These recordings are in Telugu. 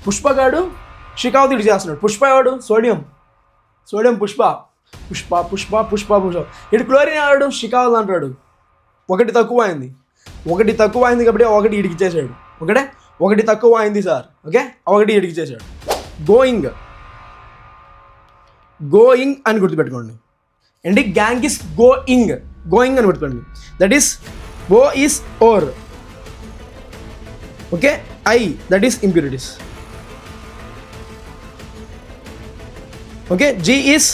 పుష్పగాడు షికావతి ఇటు చేస్తున్నాడు. పుష్ప వాడు సోడియం పుష్ప ఇటు క్లోరిన్ ఆడాడు షికావతి అంటాడు. ఒకటి తక్కువ అయింది కాబట్టి ఒకటి ఇడికి ఇచ్చేసాడు. ఒకటి తక్కువ అయింది సార్. ఓకే, ఒకటి ఇడికి ఇచ్చేసాడు. గోయింగ్ అని గుర్తుపెట్టుకోండి. ఏంటి గ్యాంగ్ ఇస్ గోయింగ్ అని గుర్తుపెట్టుకోండి. That is O is ore. Okay, I that is impurities. Okay, G is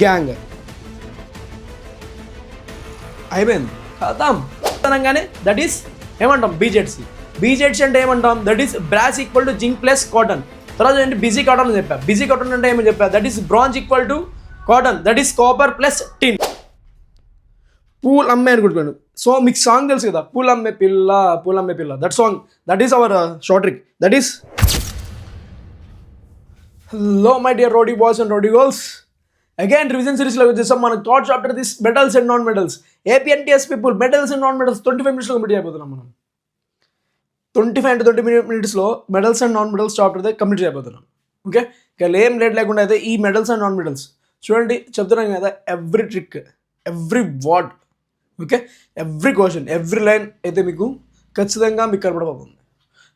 gangue. అయిపోయింది ఖతం. అనగానే దట్ ఈస్ ఏమంటాం బీజెడ్సీ అంటే ఏమంటాం? That is brass equal to zinc plus cotton. తర్వాత ఏంటి బిజీ కాటన్ అని చెప్పా. బిజీ కాటన్ అంటే ఏమని చెప్పా? That is bronze equal to cotton. That is copper plus tin. పూల్ అమ్మే అని గుర్తుపెట్టు. సో మీకు సాంగ్ తెలుసు కదా, పూలమ్మే పిల్ల. That song, that is our short trick. That is hello my dear rowdy boys and rowdy girls. Again revision సిరీస్లో వచ్చేసాం. మనకు that chapter this metals and non metals. AP and TS people metals and non metals 25 minutesలో కంప్లీట్ అయిపోతున్నాం మనం. 25 to 20 minutesలో metals and non metals chapter అయితే కంప్లీట్ అయిపోతున్నాం. ఓకే, ఇక ఏం లేట్ లేకుండా అయితే ఈ మెటల్స్ అండ్ నాన్ మెటల్స్ చూడండి. చెప్తున్నాం కదా, every trick, every word, okay, every question, every line అయితే మీకు ఖచ్చితంగా మీకు కనపడబోతుంది.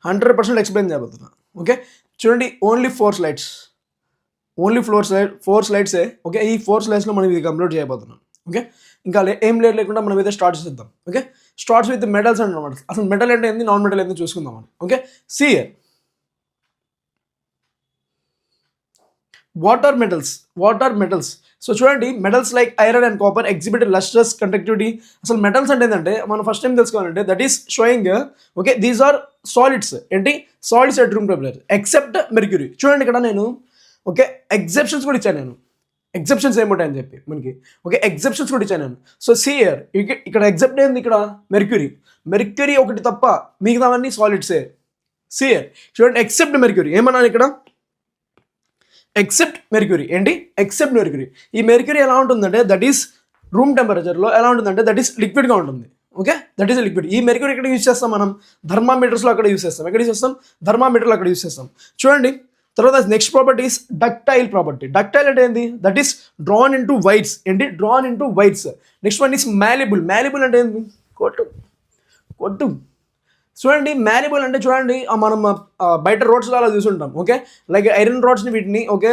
100% ఎక్స్ప్లెయిన్ చేయబోతున్నా. ఓకే, చూడండి, only 4 slides. Only 4 slides. Okay, ఈ 4 slides మనం ఇది కంప్లీట్ చేయబోతున్నాం. ఓకే, ఇంకా ఏం లేట్ లేకుండా మనం అయితే స్టార్ట్ చేద్దాం. Okay, starts with metals and non metals. అసలు మెటల్ అంటే ఏంది, నాన్ మెటల్ ఏంది చూసుకుందాం మనం. Okay, see what are metals. So చూడండి, metals like iron and copper exhibit lustrous conductivity. అసలు మెటల్స్ అంటే ఏంటంటే మనం ఫస్ట్ టైం తెలుసుకోవాలంటే that is showing. Okay, these are solids. ఏంటి solids at room temperature except mercury. చూడండి ఇక్కడ నేను ఓకే ఎగ్జెప్షన్స్ కూడా ఇచ్చాను నేను. ఎగ్జెప్షన్స్ ఏముంటాయని చెప్పి మనకి. ఓకే, ఎగ్జెప్షన్స్ కూడా ఇచ్చాను నేను. సో సియర్ ఇక్కడ ఎగ్జెప్ట్ ఏంది, ఇక్కడ మెర్క్యూరీ ఒకటి తప్ప మిగతావన్నీ సాలిడ్సే. సియర్ చూడండి, ఎక్సెప్ట్ మెర్క్యూరీ ఏమన్నాను ఇక్కడ, ఎక్సెప్ట్ మెర్క్యూరీ. ఏంటి ఎక్సెప్ట్ మెర్క్యూరీ. ఈ మెర్క్యూరీ ఎలా ఉంటుందంటే దట్ ఈస్ రూమ్ టెంపరేచర్లో ఎలా ఉంటుందంటే దట్ ఈస్ లిక్విడ్గా ఉంటుంది. Okay, that is liquid. ఈ మెర్క్యూరీ ఎక్కడ యూస్ చేస్తాం మనం? థర్మామీటర్స్లో అక్కడ యూస్ చేస్తాం. ఎక్కడ యూస్ చేస్తాం? థర్మామీటర్లో అక్కడ యూస్ చేస్తాం. చూడండి, తర్వాత next property is ductile property. Ductile అంటే ఏంది? That is drawn into wires. ఏంటి drawn into wires. Next one is malleable అంటే ఏంది? కొట్టు. చూడండి, మ్యాలిబుల్ అంటే చూడండి, మనం బయట రోడ్స్లో అలా చూసుంటాం. ఓకే, లైక్ ఐరన్ రాడ్స్ని వీటిని ఓకే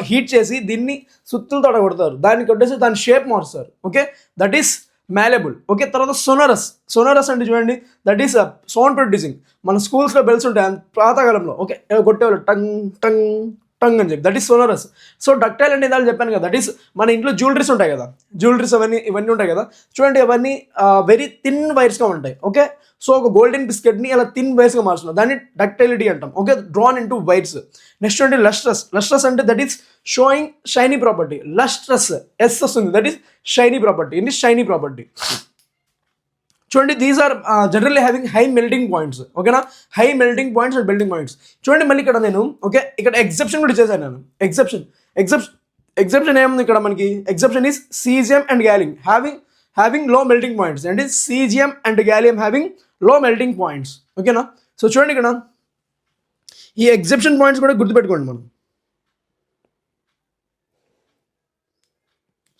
హీట్ చేసి దీన్ని సుత్తులతో కొడతారు, దాన్ని కొట్టేసి దాని షేప్ మారుస్తారు. Okay, that is malleable. Okay, తర్వాత సోనరస్ అంటే చూడండి, దట్ ఈస్ సౌండ్ ప్రొడ్యూసింగ్. మన స్కూల్స్లో బెల్స్ ఉంటాయి పాతకాలంలో. ఓకే, కొట్టేవాళ్ళు టంగ్ టంగ్ టంగ్ అని చెప్పి, that is sonorous. So ductile అంటే ఇందాక చెప్పాను కదా, దట్ ఈస్ మన ఇంట్లో జ్యువెలరీస్ ఉంటాయి కదా, ఇవన్నీ ఉంటాయి కదా. చూడండి, అవన్నీ వెరీ థిన్ వైర్స్గా ఉంటాయి. ఓకే, సో ఒక గోల్డెన్ బిస్కెట్ని అలా థిన్ వైర్స్గా మార్చున్నాం, దాన్ని డక్టైలిటీ అంటాం. Okay, drawn into wires. Next అంటే లస్ట్రస్ అంటే that is showing shiny property. Lustrous ఎస్ వస్తుంది, దట్ ఈస్ షైనీ ప్రాపర్టీ. ఏంటి షైనీ ప్రాపర్టీ. చూడండి, these are generally having high melting points. ఓకేనా, high melting points and melting points. చూడండి, మళ్ళీ ఇక్కడ నేను ఓకే ఇక్కడ ఎగ్జెప్షన్ కూడా చేశాను నేను. ఎగ్జెప్షన్ ఏముంది ఇక్కడ మనకి? Exception is cesium and gallium having low melting points. అంటే cesium and gallium having low melting points. ఓకేనా, సో చూడండి ఇక్కడ ఈ ఎగ్జెప్షన్ పాయింట్స్ కూడా గుర్తుపెట్టుకోండి మనం.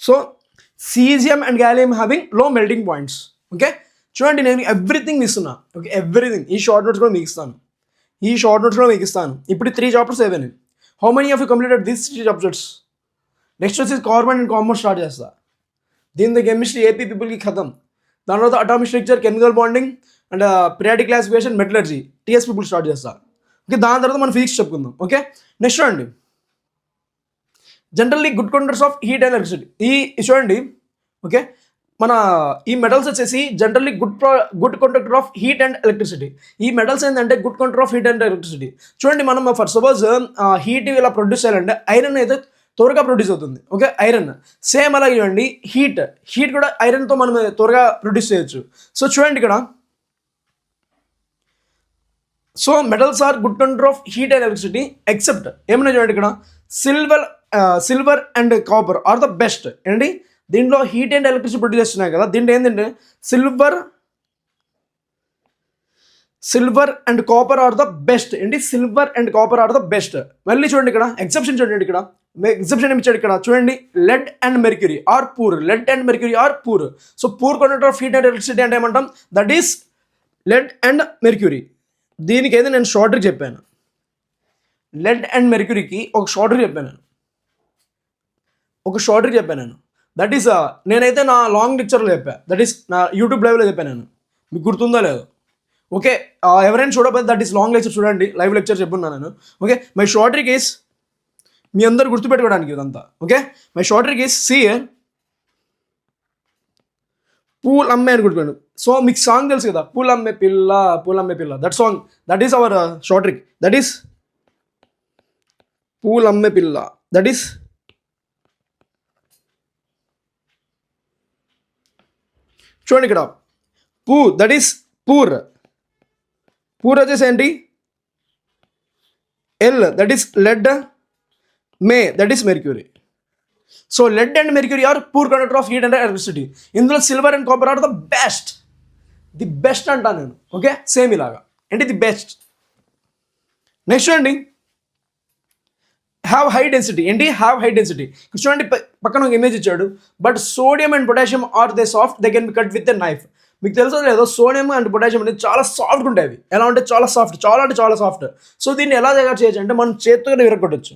So cesium and gallium having low melting points. Okay, చూడండి, నేను ఎవ్రీథింగ్ ఇస్తున్నా. ఓకే, ఎవ్రీథింగ్ ఈ షార్ట్ నోట్స్ కూడా మీకు ఇస్తాను. ఇప్పుడు 3 chapters అయిపోయినాయి. How many of you completed these 3 chapters? Next వచ్చేసి కార్బన్ అండ్ కాంపౌండ్ స్టార్ట్ చేస్తా. దీని కెమిస్ట్రీ ఏపీ పీపుల్కి ఖతం. దాని తర్వాత atomic structure, chemical bonding and periodic classification, metallurgy TS people start చేస్తా. ఓకే, దాని తర్వాత మనం ఫిజిక్స్ చెప్పుకుందాం. ఓకే, నెక్స్ట్ చూడండి, generally good conductors of heat and electricity. ఈ చూడండి, ఓకే మన ఈ మెటల్స్ వచ్చేసి generally good conductor of heat and electricity. ఈ మెటల్స్ ఏంటంటే good conductor of heat and electricity. చూడండి, మనం ఫర్ సపోజ్ హీట్ ఇలా ప్రొడ్యూస్ చేయాలంటే ఐరన్ అయితే త్వరగా ప్రొడ్యూస్ అవుతుంది. ఓకే, ఐరన్ సేమ్ అలాగే చూడండి, హీట్ కూడా ఐరన్తో మనం త్వరగా ప్రొడ్యూస్ చేయొచ్చు. సో చూడండి ఇక్కడ, so metals are good conductor of heat and electricity except ఏమన్నా చూడండి ఇక్కడ silver and copper are the best. ఏంటి దీంట్లో హీట్ అండ్ ఎలక్ట్రిసిటీ ప్రొడ్యూస్ చేస్తున్నాయి కదా, దీంట్లో ఏంటంటే silver and copper are the best. ఏంటి silver and copper are the best. మళ్ళీ చూడండి ఇక్కడ ఎగ్జెప్షన్ చూడండి, ఇక్కడ ఎగ్జెప్షన్ ఏమి ఇచ్చాడు ఇక్కడ చూడండి, lead and mercury are poor. Lead and mercury are poor. So poor conductor of heat and electricity అంటే ఏమంటాం, that is lead and mercury. దీనికి అయితే నేను షార్ట్ చెప్పాను, లెడ్ అండ్ మెర్క్యూరీకి ఒక షార్ట్ చెప్పాను నేను. దట్ ఈస్ నేనైతే నా లాంగ్ లెక్చర్లో చెప్పాను, దట్ ఈస్ నా యూట్యూబ్ లైవ్లో చెప్పాను నేను. మీకు గుర్తుందో లేదో? ఓకే, ఎవరైనా చూడకపోతే దట్ ఈస్ లాంగ్ లెక్చర్ చూడండి, లైవ్ లెక్చర్ చెప్పున్నాను నేను. Okay, my short trick is, మీ అందరు గుర్తుపెట్టుకోవడానికి ఇదంతా. Okay, my short trick is see పూల్ అమ్మే అని గుర్తుపెట్టు. సో మీకు సాంగ్ తెలుసు కదా, పూల్ అమ్మే పిల్ల, that song, that is our short trick. That is pool అమ్మే పిల్ల. దట్ ఈస్ చూడండి ఇక్కడ దట్ ఈస్ పూర్ వచ్చేసి ఏంటి, ఎల్ దట్ ఈస్ లెడ్, మే that is mercury. So lead and mercury are poor conductor of heat and electricity. ఇందులో silver and copper are the best అంటాను నేను. ఓకే, సేమ్ ఇలాగా ఏంటి ది బెస్ట్. నెక్స్ట్ చూడండి, హ్యావ్ హై డెన్సిటీ. ఏంటి హ్యావ్ హై డెన్సిటీ. చూడండి పక్కన ఒక ఇమేజ్ ఇచ్చాడు, but sodium and potassium are they soft, they can be cut with a knife. మీకు తెలుసో లేదో, సోడియం అండ్ పొటాషియం అనేది చాలా సాఫ్ట్గా ఉంటాయి. ఎలా అంటే చాలా సాఫ్ట్, చాలా సాఫ్ట్. సో దీన్ని ఎలా తయారు చేయొచ్చు అంటే మనం చేతితో విరగొట్టచ్చు.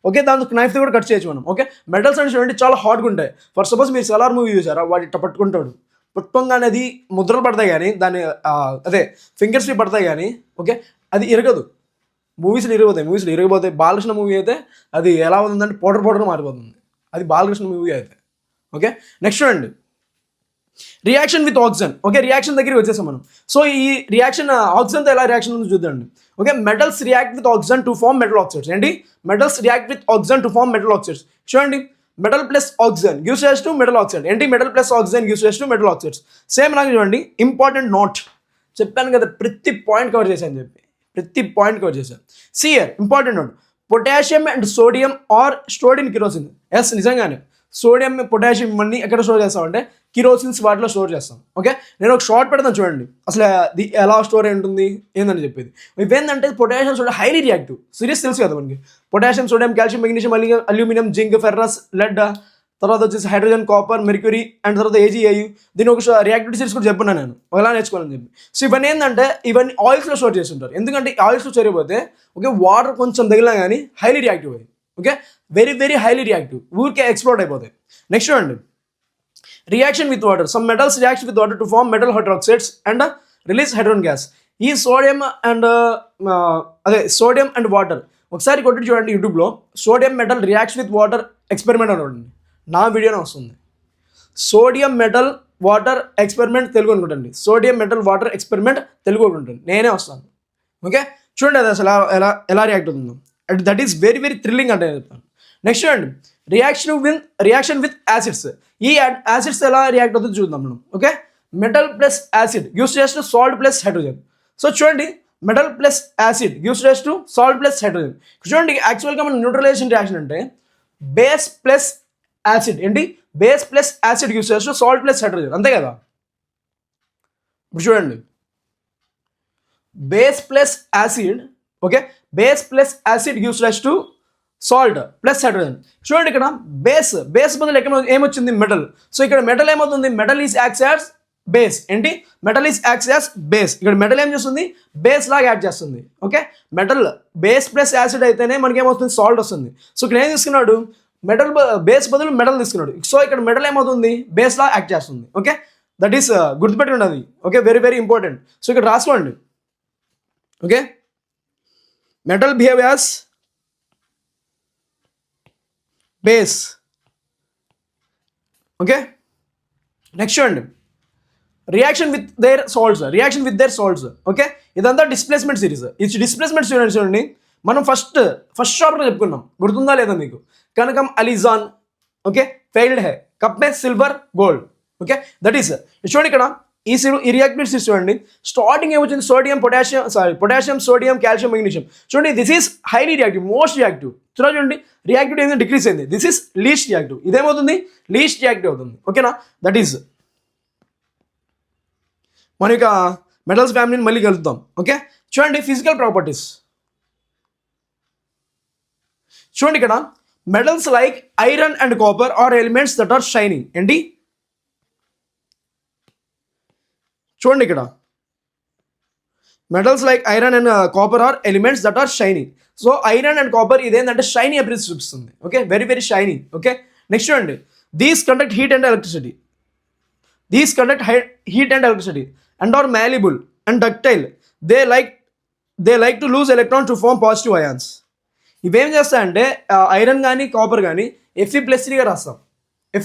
ఓకే, దానికి నైఫ్తో కూడా కట్ చేయొచ్చు మనం. ఓకే, మెటల్స్ అంటే చూడండి చాలా హాట్గా ఉంటాయి. ఫర్ సపోజ్ మీరు సలార్ మూవీ చూసారా, వాడు ఇట్లా పట్టుకుంటాడు, పట్టుకోగానే అది ముద్రలు పడతాయి కానీ దాని అదే ఫింగర్స్కి పడతాయి కానీ ఓకే అది ఇరగదు. మూవీస్లో ఇరిగిపోతాయి. బాలకృష్ణ మూవీ అయితే అది ఎలా ఉందంటే పౌడర్ మారిపోతుంది. అది బాలకృష్ణ మూవీ అయితే. ఓకే, నెక్స్ట్ చూడండి, reaction with oxygen. Okay, reaction దగ్గరికి వచ్చేసాం మనం. సో ఈ రియాక్షన్ ఆక్సిజన్తో ఎలా రియాక్షన్ ఉందో చూద్దాండి. Okay, metals react with oxygen to form metal oxides. ఏంటి metals react with oxygen to form metal oxides. చూడండి, metal plus oxygen gives rise to metal oxide. ఏంటి metal plus oxygen gives rise to metal oxides. Same లాగా చూడండి, ఇంపార్టెంట్ నోట్ చెప్పాను కదా, ప్రతి పాయింట్ కవర్ చేశాను సియర్ important note, potassium and sodium are stored in kerosene. Yes, నిజంగానే సోడియం పొటాషియం ఇవన్నీ ఎక్కడ స్టోర్ చేస్తామంటే కిరోసిన్స్ వాటిలో స్టోర్ చేస్తాం. ఓకే, నేను ఒక షార్ట్ పెడతాను చూడండి, అసలు అది ఎలా స్టోర్ అయి ఉంటుంది ఏందని చెప్పేది. ఇవేంటంటే potassium sodium highly reactive. Series తెలుసు కదా మనకి, potassium sodium calcium magnesium aluminium zinc ferrous lead, తర్వాత వచ్చేసి హైడ్రోజన్ కాపర్ మెర్క్యూరీ అండ్ తర్వాత AgAu. దీని ఒక రియాక్టివిటీ సిరీస్ కూడా చెప్పున్నాను నేను, ఎలా నేర్చుకోవాలని చెప్పి. సో ఇవన్నీ ఏంటంటే ఇవన్నీ ఆయిల్స్లో స్టోర్ చేస్తుంటారు. ఎందుకంటే ఆయిల్స్లో చేరిపోతే ఓకే వాటర్ కొంచెం తగిలినా కానీ హైలీ రియాక్టివ్ అది. ఓకే, వెరీ హైలీ రియాక్టివ్, ఊరికే ఎక్స్ప్లోడ్ అయిపోతాయి. నెక్స్ట్ చూడండి, reaction with water. Some metals react with water to form metal hydroxides and release hydrogen gas. ఈ సోడియం అండ్ వాటర్ ఒకసారి కొట్టి చూడండి యూట్యూబ్లో, sodium metal reacts with water experiment అని చూడండి, నా వీడియోనే వస్తుంది. Sodium metal water experiment Telugu అనుకుంటండి, sodium metal water experiment Telugu అనుకుంటుంది, నేనే వస్తాను. ఓకే, చూడండి అది అసలు ఎలా రియాక్ట్ అవుతుందో. And that is very thrilling అంటే చెప్తాను. నెక్స్ట్ చూడండి, రియాక్షన్ విత్ యాసిడ్స్. ఈ యాసిడ్స్ ఎలా రియాక్ట్ అవుతుందో చూద్దాం మనం. Okay, metal plus acid gives rise to salt plus hydrogen. So చూడండి, metal plus acid gives rise to salt plus hydrogen. చూడండి, యాక్చువల్గా మన న్యూట్రలైజేషన్ రియాక్షన్ అంటే బేస్ ప్లస్ యాసిడ్. ఏంటి base plus acid gives rise to salt plus hydrogen, అంతే కదా. ఇప్పుడు చూడండి, base plus acid, okay, base plus acid gives rise to salt plus hydrogen. చూడండి, ఇక్కడ బేస్ బదులు ఎక్కడ ఏమొచ్చింది మెటల్. సో ఇక్కడ మెటల్ ఏమవుతుంది, metal is acts as base. ఏంటి metal is acts as base. ఇక్కడ మెటల్ ఏం చేస్తుంది, బేస్ లాగా యాడ్ చేస్తుంది. Okay, metal base plus acid అయితేనే మనకి ఏమవుతుంది, సాల్ట్ వస్తుంది. సో ఇక్కడ ఏం తీసుకున్నాడు, మెటల్ బేస్ బదులు మెటల్ తీసుకున్నాడు. సో ఇక్కడ మెటల్ ఏమవుతుంది, బేస్ లాగా యాక్ట్ చేస్తుంది. ఓకే, దట్ ఈస్ గుర్తుపెట్టుకోండి అది. Okay, very important. సో ఇక్కడ రాసుకోండి. Okay, metal behave as base. Okay, next చూడండి, reaction with their salts. Okay, ఇదంతా డిస్ప్లేస్మెంట్ సిరీస్. ఈ డిస్ప్లేస్మెంట్ చూడండి, మనం ఫస్ట్ చాప్టర్ చెప్పుకున్నాం, గుర్తుందా లేదా మీకు. కనకం అలీజాన్, ఓకే, ఫెయిల్డ్ హై, కప్ మే silver gold. Okay, that is చూడండి, ఇక్కడ ఈ రియాక్టివిటీస్ చూడండి, స్టార్టింగ్ ఏమొచ్చింది, పొటాషియం సోడియం కాల్షియం మెగ్నీషియం. చూడండి, this is highly reactive, most reactive. చూడండి, రియాక్టివిటీ ఏదైనా డిక్రీస్ అయింది, దిస్ ఈస్ లీస్ట్ రియాక్టివ్. ఇదేమవుతుంది, లీస్ట్ రియాక్టివ్ అవుతుంది. ఓకేనా, దట్ ఈస్ మన యొక్క మెటల్స్ ఫ్యామిలీని మళ్ళీ కలుద్దాం. ఓకే, చూడండి ఫిజికల్ ప్రాపర్టీస్. చూడండి ఇక్కడ metals like iron and copper are elements that are shining. ఏంటి చూడండి ఇక్కడ metals like iron and copper are elements that are shining. So iron and copper ఇదేంటంటే షైనీ అపియరెన్స్ చూపిస్తుంది. Okay, very very shiny. Okay, next చూడండి these conduct heat and electricity. These conduct heat and electricity and are malleable and ductile. They like to lose electron to form positive ions. ఇవేం చేస్తాయంటే ఐరన్ కానీ కాపర్ కానీ Fe+3గా రాస్తాం,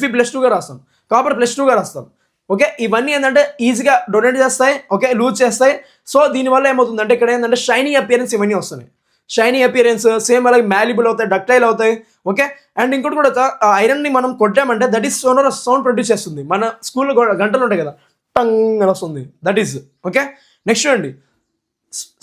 Fe+2గా రాస్తాం, కాపర్ +2గా రాస్తాం. ఓకే, ఇవన్నీ ఏంటంటే ఈజీగా డొనేట్ చేస్తాయి. ఓకే, లూజ్ చేస్తాయి. సో దీనివల్ల ఏమవుతుందంటే ఇక్కడ ఏంటంటే షైనీ అపియరెన్స్ ఇవన్నీ వస్తున్నాయి. షైనీ అపియరెన్స్ సేమ్ అలాగే malleable అవుతాయి, డక్టైల్ అవుతాయి. ఓకే, అండ్ ఇంకోటి కూడా ఐరన్ని మనం కొట్టామంటే that is sonorous sound produce చేస్తుంది. మన స్కూల్లో గంటలు ఉంటాయి కదా, టంగ్ అని వస్తుంది. That is okay. నెక్స్ట్ చూడండి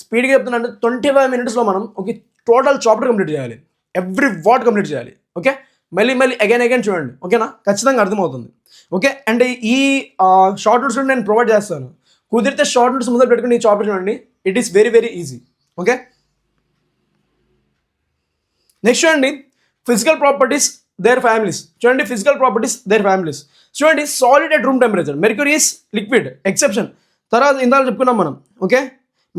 స్పీడ్గా చెప్తున్నా అంటే 25 minutesలో మనం ఒక టోటల్ చాప్టర్ కంప్లీట్ చేయాలి, ఎవ్రీ వర్డ్ కంప్లీట్ చేయాలి. ఓకే, మళ్ళీ అగైన్ చూడండి. ఓకేనా, ఖచ్చితంగా అర్థమవుతుంది. ఓకే, అండ్ ఈ షార్ట్ నోట్స్ నేను ప్రొవైడ్ చేస్తాను. కుదిరితే షార్ట్ నోట్స్ ముందు పెట్టుకుని ఈ చాప్టర్ చూడండి. It is very very easy. Okay, next చూడండి ఫిజికల్ ప్రాపర్టీస్ దేర్ ఫ్యామిలీస్. చూడండి ఫిజికల్ ప్రాపర్టీస్ దేర్ ఫ్యామిలీస్. చూడండి solid at room temperature, mercury is liquid exception. తర్వాత ఇందాక చెప్పుకున్నాం మనం. ఓకే,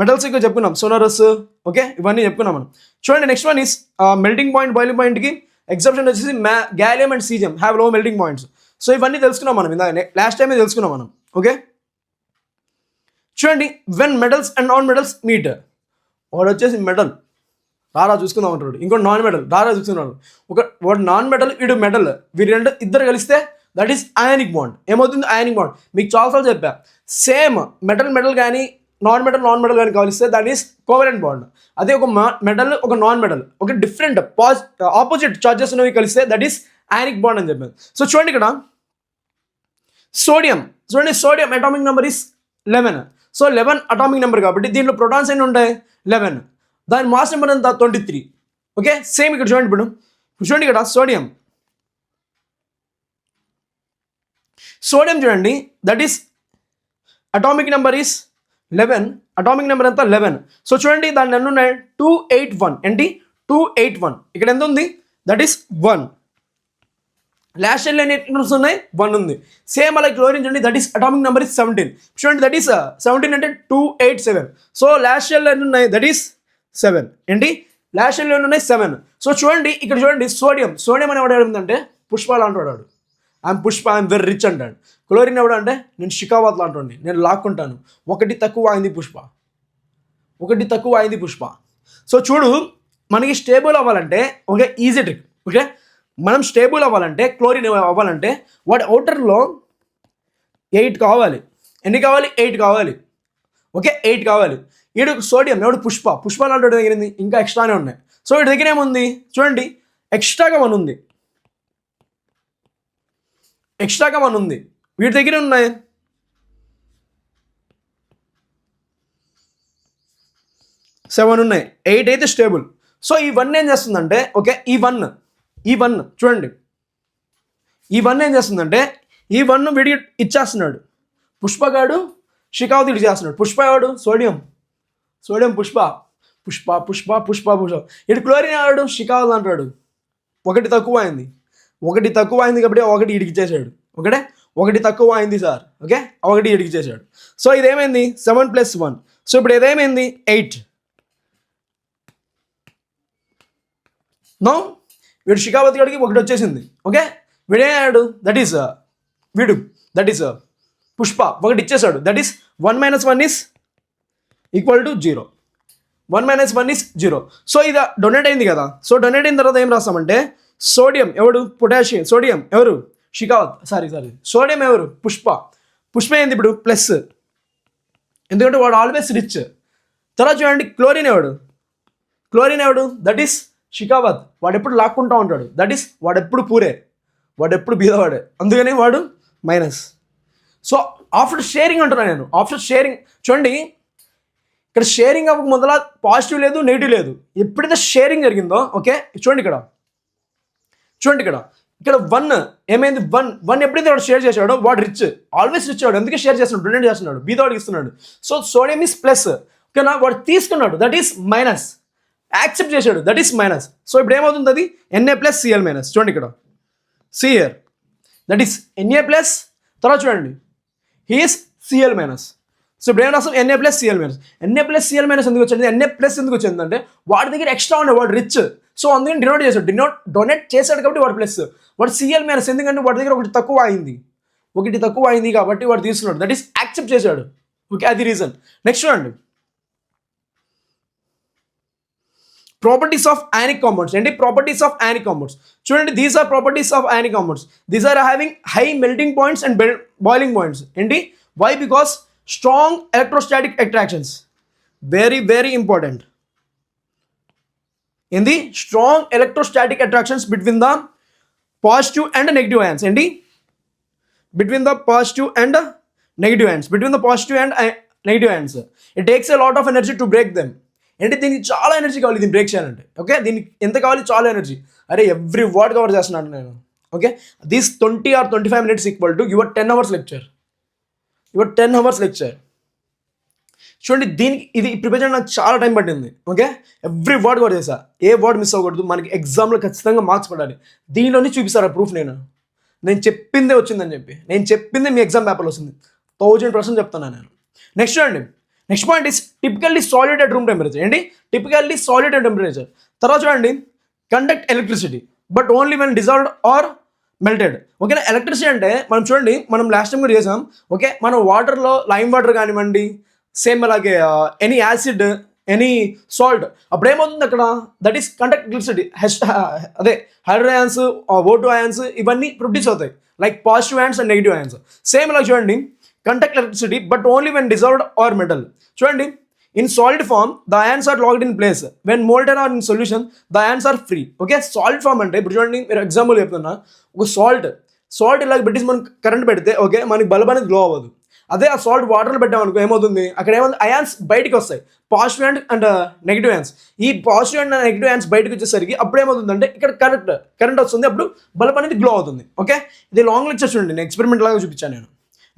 మెటల్స్ ఇక్కడ చెప్పుకున్నాం, సోనరస్. ఓకే, ఇవన్నీ చెప్పుకున్నాం మనం. చూడండి next one is melting point, boiling పాయింట్కి ఎక్సెప్షన్ వచ్చేసి gallium and caesium have low melting points. So ఇవన్నీ తెలుసుకున్నాం మనం ఇందాక లాస్ట్ టైమే తెలుసుకున్నాం మనం. ఓకే, చూడండి when metals and non metals meet. వాడు వచ్చేసి మెటల్ రారా చూసుకుందాం అంటాడు, ఇంకోటి నాన్ మెటల్ రారా చూసుకున్నాడు. వాడు నాన్ మెటల్, వీడు మెటల్, వీరు ఇద్దరు కలిస్తే దట్ ఈస్ అయానిక్ బాండ్. ఏమవుతుంది అయానిక్ బాండ్. మీకు చాలాసార్లు చెప్పా, సేమ్ మెటల్ కానీ నాన్ మెటల్ కానీ కలిస్తే దట్ ఈస్ కోవలెంట్ బాండ్. అదే ఒక మెటల్ ఒక నాన్ మెటల్ ఒక డిఫరెంట్ ఆపోజిట్ చార్జెస్ ఉన్నవి కలిస్తే దట్ ఈస్ అయానిక్ బాండ్ అని చెప్పాను. సో చూడండి ఇక్కడ సోడియం. చూడండి sodium atomic number is 11. So 11 atomic number కాబట్టి దీంట్లో ప్రోటాన్స్ ఎన్ని ఉంటాయి 11. దాని మాస్ నెంబర్ ఎంత 23. ఓకే, సేమ్ ఇక్కడ చూడండి. ఇప్పుడు చూడండి ఇక్కడ సోడియం చూడండి that is atomic number is 11. Atomic number ఎంత 11. సో చూడండి దాన్ని ఎన్ని ఉన్నాయి 281. ఏంటి 281. ఇక్కడ ఎంత ఉంది దట్ ఈస్ 1. లాస్ట్ షెల్ ఎన్ని ఎలక్ట్రాన్స్ ఉన్నాయి 1 ఉంది. సేమ్ అలాగే క్లోరిన్ చూడండి that is atomic number is 17. చూడండి దట్ ఈస్ 17 అంటే 287. సో లాస్ట్ షెల్ ఎన్ని ఉన్నాయి దట్ ఈస్ 7. ఏంటి లాస్ట్ షెల్ ఎన్ని ఉన్నాయి 7. సో చూడండి ఇక్కడ చూడండి సోడియం అని ఎవడు అడుగుతుందంటే పుష్ప లాంటి వాడు, I'm Pushpa, I'm very rich అంటాడు. క్లోరిన్ ఎవడు అంటే నేను షికావత్ లాంటి, నేను లాక్కుంటాను, ఒకటి తక్కువ అయింది పుష్ప. సో చూడు మనకి స్టేబుల్ అవ్వాలంటే ఓకే ఈజీ ట్రిక్. ఓకే, మనం స్టేబుల్ అవ్వాలంటే క్లోరిన్ అవ్వాలంటే వాడి అవుటర్లో 8 కావాలి. ఎన్ని కావాలి 8 కావాలి. ఓకే 8 కావాలి. వీడు సోడియం ఎవడు పుష్ప లాంటి దగ్గర ఇంకా ఎక్స్ట్రానే ఉన్నాయి. సో వీడి దగ్గర ఏముంది చూడండి ఎక్స్ట్రాగా 1 ఉంది. వీటి దగ్గర ఉన్నాయి 7 ఉన్నాయి, 8 అయితే స్టేబుల్. సో ఈ 1 ఏం చేస్తుందంటే ఓకే ఈ వన్ చూడండి ఈ 1 ఏం చేస్తుందంటే ఈ 1 వీడికి ఇచ్చేస్తున్నాడు. పుష్పగాడు షికావత్ ఇటు చేస్తున్నాడు. పుష్ప ఎవడు సోడియం పుష్ప. ఇటు క్లోరిన్ ఆడాడు షికావత్ అంటాడు. ఒకటి తక్కువ అయింది కాబట్టి ఒకటి ఇడికి ఇచ్చేసాడు. ఒకటి తక్కువ అయింది సార్. ఓకే ఒకటి ఇడికి ఇచ్చేసాడు. సో ఇదేమైంది 7 + 1. సో ఇప్పుడు ఇదేమైంది 8. నో వీడు షికావత్ గడికి ఒకటి వచ్చేసింది. ఓకే వీడేడు దట్ ఈస్ పుష్ప ఒకటి ఇచ్చేసాడు. That is 1 - 1 is equal to 0. 1 - 1 is 0. So ఇది డొనేట్ అయింది కదా. సో డొనేట్ అయిన తర్వాత ఏం రాస్తామంటే సోడియం ఎవడు పొటాషియం, సోడియం ఎవరు షికావత్, సారీ సోడియం ఎవరు పుష్ప ఏంది ఇప్పుడు ప్లస్, ఎందుకంటే వాడు ఆల్వేస్ రిచ్. తర్వాత చూడండి క్లోరిన్ ఎవడు దట్ ఈస్ షికావత్, వాడు ఎప్పుడు లాక్కుంటూ ఉంటాడు. దట్ ఈస్ వాడు ఎప్పుడు పూరే, వాడు ఎప్పుడు బీదవాడే, అందుకని వాడు మైనస్. సో ఆఫ్టర్ షేరింగ్ అంటున్నాను నేను. ఆఫ్టర్ షేరింగ్ చూడండి ఇక్కడ షేరింగ్ అవ్వక మొదల పాజిటివ్ లేదు నెగిటివ్ లేదు. ఎప్పుడైతే షేరింగ్ జరిగిందో ఓకే చూడండి ఇక్కడ ఇక్కడ వన్ ఏమైంది, వన్ ఎప్పుడైతే వాడు షేర్ చేశాడో వాడు రిచ్, ఆల్వేస్ రిచ్ వాడు, అందుకే షేర్ చేస్తున్నాడు, డొనేట్ చేస్తున్నాడు, బీదవాడికి ఇస్తున్నాడు. సో సోడియం ఈస్ ప్లస్, ఓకేనా, వాడు తీసుకున్నాడు, దట్ ఈస్ మైనస్, యాక్సెప్ట్ చేశాడు, దట్ ఈస్ మైనస్. సో ఇప్పుడు ఏమవుతుంది, అది Na+Cl-. చూడండి ఇక్కడ సిఆర్, దట్ ఈస్ Na+, తర్వాత చూడండి హీస్ Cl-. సో ఇప్పుడు ఏం రాస్తాం, Na+Cl-. Na+Cl- ఎందుకు వచ్చింది, Na+ ఎందుకు వచ్చింది అంటే వాడి దగ్గర ఎక్స్ట్రా ఉండే, వాడు రిచ్, సో అందుకని డినోట్ చేశాడు, డొనేట్ చేశాడు కాబట్టి వాడు ప్లస్, వాడు Cl-, ఎందుకంటే వాడి దగ్గర ఒకటి తక్కువ అయింది కాబట్టి వాడు తీసుకున్నాడు, దట్ ఈస్ యాక్సెప్ట్ చేశాడు. ఓకే, అది రీజన్. నెక్స్ట్ చూడండి, ప్రాపర్టీస్ ఆఫ్ అయానిక్ కాంపౌండ్స్. ఏంటి ప్రాపర్టీస్ ఆఫ్ అయానిక్ కాంపౌండ్స్? చూడండి, these are properties of ionic compounds. These are having high melting points and boiling points. ఏంటి, why? Because strong electrostatic attractions, very very important. ఏంది, strong electrostatic attractions between the positive and negative ions. ఏంటి, between the positive and negative ions, it takes a lot of energy to break them. అంటే దీనికి చాలా ఎనర్జీ కావాలి దీన్ని బ్రేక్ చేయాలంటే. ఓకే, దీనికి ఎంత కావాలి, చాలా ఎనర్జీ. అరే ఎవ్రీ వర్డ్ కవర్ చేస్తున్నాను నేను. Okay, this 20 or 25 minutes equal to your 10 hours lecture. చూడండి, దీనికి ఇది ప్రిపేర్ చేయడం నాకు చాలా టైం పట్టింది. ఓకే, ఎవ్రీ వర్డ్ కవర్ చేసా, ఏ వర్డ్ మిస్ అవ్వకూడదు, మనకి ఎగ్జామ్లో ఖచ్చితంగా మార్క్స్ పడాలి. దీనిలోనే చూపిస్తారా ప్రూఫ్, నేను చెప్పిందే వచ్చిందని చెప్పి, నేను చెప్పిందే మీ ఎగ్జామ్ పేపర్లో వస్తుంది, 1000% చెప్తున్నాను నేను. నెక్స్ట్ చూడండి, next point is typically solid at room temperature. ఏంటి, టిపికల్లీ సాలిడ్ అట్ టెంపరేచర్. తర్వాత చూడండి, conduct electricity but only when dissolved or melted. ఓకేనా, ఎలక్ట్రిసిటీ అంటే మనం చూడండి, మనం లాస్ట్ టైం కూడా చేసాం. ఓకే, మనం వాటర్లో లైమ్ వాటర్ కానివ్వండి, సేమ్ అలాగే ఎనీ యాసిడ్, ఎనీ సాల్ట్, అప్పుడు ఏమవుతుంది అక్కడ, దట్ ఈస్ కండక్ట్ ఎలక్ట్రిసిటీ. అదే హైడ్రోజన్ అయాన్స్, O2 అయాన్స్ ఇవన్నీ ప్రొడ్యూస్ అవుతాయి, like positive ions and negative ions. Same ఇలా చూడండి, conduct electricity but only when dissolved or metal. చూడండి, in solid form the ions are locked in place, when molten or in solution the ions are free. Okay, solid form అంటే ఇప్పుడు చూడండి, మీరు ఎగ్జాంపుల్ చెప్తున్నా, ఒక సాల్ట్ ఇలాగ పెట్టేసి మనం కరెంట్ పెడితే ఓకే, మనకి బల్బ్ అనేది గ్లో అవ్వదు. అదే ఆ సాల్ట్ వాటర్లో పెట్టామనుకో ఏమవుతుంది, అక్కడ ఏమవుతుంది, అయాన్స్ బయటికి వస్తాయి, పాజిటివ్ అండ్ నెగిటివ్ అయాన్స్. ఈ పాజిటివ్ అండ్ నెగిటివ్ అయాన్స్ బయటకు వచ్చేసరికి అప్పుడు ఏమవుతుందంటే ఇక్కడ కరెంట్ వస్తుంది, అప్పుడు బల్బ్ అనేది గ్లో అవుతుంది. ఓకే, ఇది లాంగ్ లెక్చర్ చూడండి, నేను ఎక్స్పెరిమెంట్ లాగా చూపించాను నేను.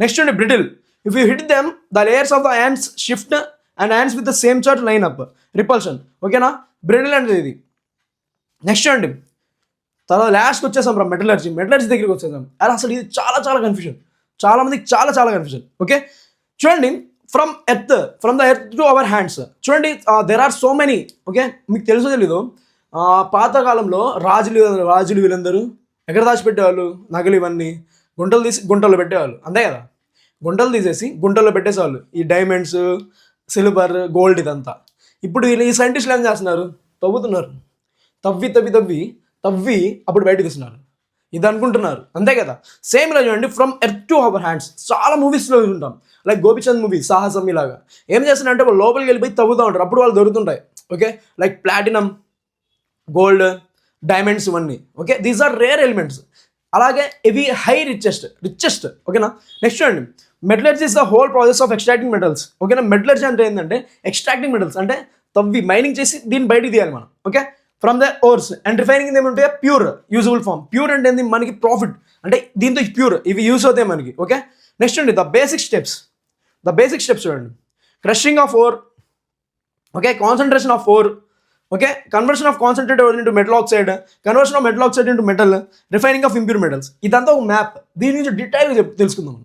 నెక్స్ట్ చూడండి, brittle. If you hit them the layers of the ions shift and ions with the same charge line up, repulsion. ఓకేనా, బ్రిటిల్ అంటే ఇది. నెక్స్ట్ చూడండి, తర్వాత లాస్ట్కి వచ్చేసాం రా మెటలర్జీ దగ్గరికి వచ్చేసాం. అసలు ఇది చాలా కన్ఫ్యూజన్, చాలా మందికి చాలా కన్ఫ్యూజన్. ఓకే, చూడండి, from the earth to our hands. చూడండి, there are so many. Okay, మీకు తెలుసో తెలీదు, పాతకాలంలో రాజులు వీళ్ళందరూ ఎక్కడ దాచిపెట్టేవాళ్ళు, నగలు ఇవన్నీ గుంటలు తీసి గుంటల్లో పెట్టేవాళ్ళు, అంతే కదా, గుంటలు తీసేసి గుంటల్లో పెట్టేసేవాళ్ళు ఈ డైమండ్స్, సిల్వర్, గోల్డ్ ఇదంతా. ఇప్పుడు ఈ సైంటిస్టులు ఏం చేస్తున్నారు, తవ్వుతున్నారు, తవ్వి అప్పుడు బయటకు తీస్తున్నారు, ఇది అనుకుంటున్నారు, అంతే కదా. సేమ్ ఇలా చూడండి, from earth to our hands, చాలా మూవీస్లో ఉంటాం, లైక్ గోపిచంద్ మూవీ సాహసం. ఇలాగా ఏం చేస్తున్నారంటే వాళ్ళు లోపలికి వెళ్ళిపోయి తవ్వుతూ ఉంటారు, అప్పుడు వాళ్ళు దొరుకుతుంటాయి. Okay, like platinum, gold, diamonds ఇవన్నీ. Okay, these are rare elements. అలాగే ఇవి హై రిచెస్ట్. ఓకేనా, నెక్స్ట్ చూడండి, metallurgy is the whole process of extracting metals. ఓకేనా, మెటలర్జీ అంటే ఏంటంటే ఎక్స్ట్రాక్టింగ్ మెటల్స్, అంటే తవ్వి మైనింగ్ చేసి దీన్ని బయటికి తీయాలి మనం. Okay, from the ఓర్స్ and refining ఏమంటే ప్యూర్ యూజబుల్ ఫామ్. ప్యూర్ అంటే ఏంది, మనకి ప్రాఫిట్, అంటే దీంతో ప్యూర్, ఇవి యూజ్ అవుతాయి మనకి. ఓకే, నెక్స్ట్ అండి, ద బేసిక్ స్టెప్స్ చూడండి, crushing of ore. Okay, concentration of ore. Okay, conversion of concentrate into metal oxide, conversion of metal oxide into metal, refining of impure metals. ఇదంతా ఒక మ్యాప్, దీని నుంచి డీటెయిల్గా తెలుసుకుందాం,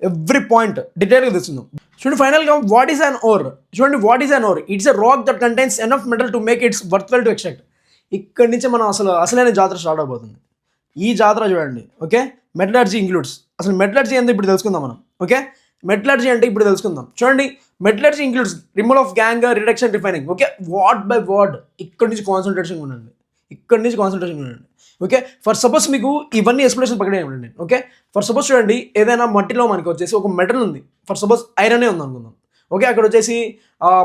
ఎవ్రీ పాయింట్ డీటెయిల్గా తెలుసుకుందాం. చూడండి, ఫైనల్గా వాట్ ఈస్ అన్ ఓర్. చూడండి, what is an ore, it's a rock that contains enough metal to make its worthwhile to extract. ఇక్కడి నుంచి మనం అసలైన జాతర స్టార్ట్ అవబోతుంది. ఈ జాతర చూడండి. Okay, metallurgy includes. అసలు మెటలర్జీ అంటే ఇప్పుడు తెలుసుకుందాం మనం. ఓకే, మెటలర్జీ అంటే ఇప్పుడు తెలుసుకుందాం. చూడండి, metallurgy includes removal of gang, reduction, refining. Okay, word by word ఇక్కడి నుంచి కాన్సన్ట్రేషన్ ఉండండి. ఓకే, ఫర్ సపోజ్ మీకు ఇవన్నీ ఎక్స్ప్లెనేషన్ పక్కనే ఉండండి. ఓకే, ఫర్ సపోజ్ చూడండి, ఏదైనా మట్టిలో మనకి వచ్చేసి ఒక మెటల్ ఉంది, ఫర్ సపోజ్ ఐరనే ఉంది అనుకుందాం. ఓకే, అక్కడ వచ్చేసి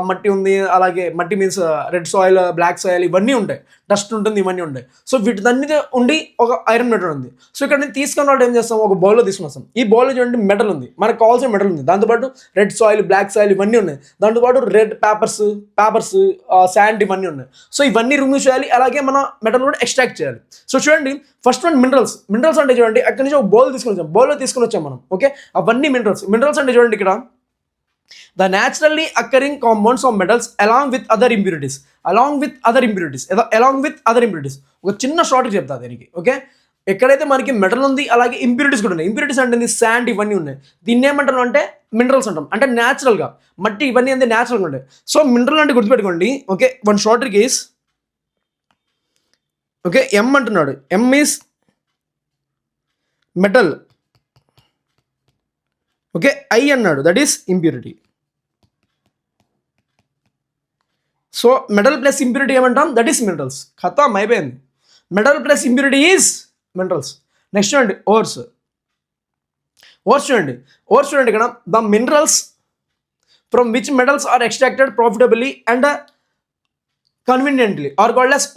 మట్టి ఉంది, అలాగే మట్టి means red soil, black soil ఇవన్నీ ఉంటాయి, డస్ట్ ఉంటుంది, ఇవన్నీ ఉంటాయి. సో వీటిదన్నీ ఉండి ఒక ఐరన్ మెటల్ ఉంది. సో ఇక్కడ నేను తీసుకున్న వాళ్ళు ఏం చేస్తాం, ఒక బౌల్లో తీసుకుని వస్తాం. ఈ బౌల్లో చూడండి మెటల్ ఉంది, మనకు కావాల్సిన మెటల్ ఉంది, దాంతోపాటు రెడ్ సాయిల్, బ్లాక్ సాయిల్ ఇవన్నీ ఉన్నాయి, దాంతోపాటు రెడ్ పేపర్స్ శాండ్ ఇవన్నీ ఉన్నాయి. సో ఇవన్నీ రిమూవ్ చేయాలి, అలాగే మన మెటల్ కూడా ఎక్స్ట్రాక్ట్ చేయాలి. సో చూడండి ఫస్ట్ వన్ మినరల్స్ అంటే చూడండి అక్కడి నుంచి ఒక బౌల్ తీసుకొని వచ్చాం, బౌల్లో తీసుకొని వచ్చాం మనం. ఓకే, అవన్నీ మినరల్స్ అంటే చూడండి ఇక్కడ the naturally occurring compounds of metals along with other impurities. ఒక చిన్న షార్ట్ చెప్తా దీనికి. ఓకే, ఎక్కడైతే మనకి మెటల్ ఉంది అలాగే ఇంప్యూరిటీస్ కూడా ఉన్నాయి. ఇంప్యూరిటీస్ అంటే శాండ్ ఇవన్నీ ఉన్నాయి. దీన్ని ఏమంటాం అంటే మినరల్స్ అంటాం, అంటే న్యాచురల్గా మట్టి ఇవన్నీ అంటే న్యాచురల్గా ఉంటాయి. సో మినరల్ అంటే గుర్తుపెట్టుకోండి. Okay, one short case. Okay, M అంటున్నాడు, M is metal. Okay, I అన్నాడు, that is impurity. So metal plus impurity ఏమంటాం, దట్ ఈస్ మినరల్స్. ఖతం అయిపోయింది. Metal plus impurity is minerals. Next చూడండి ఓర్స్ చూడండి ఇక్కడ the minerals from which metals are extracted profitably and conveniently are called as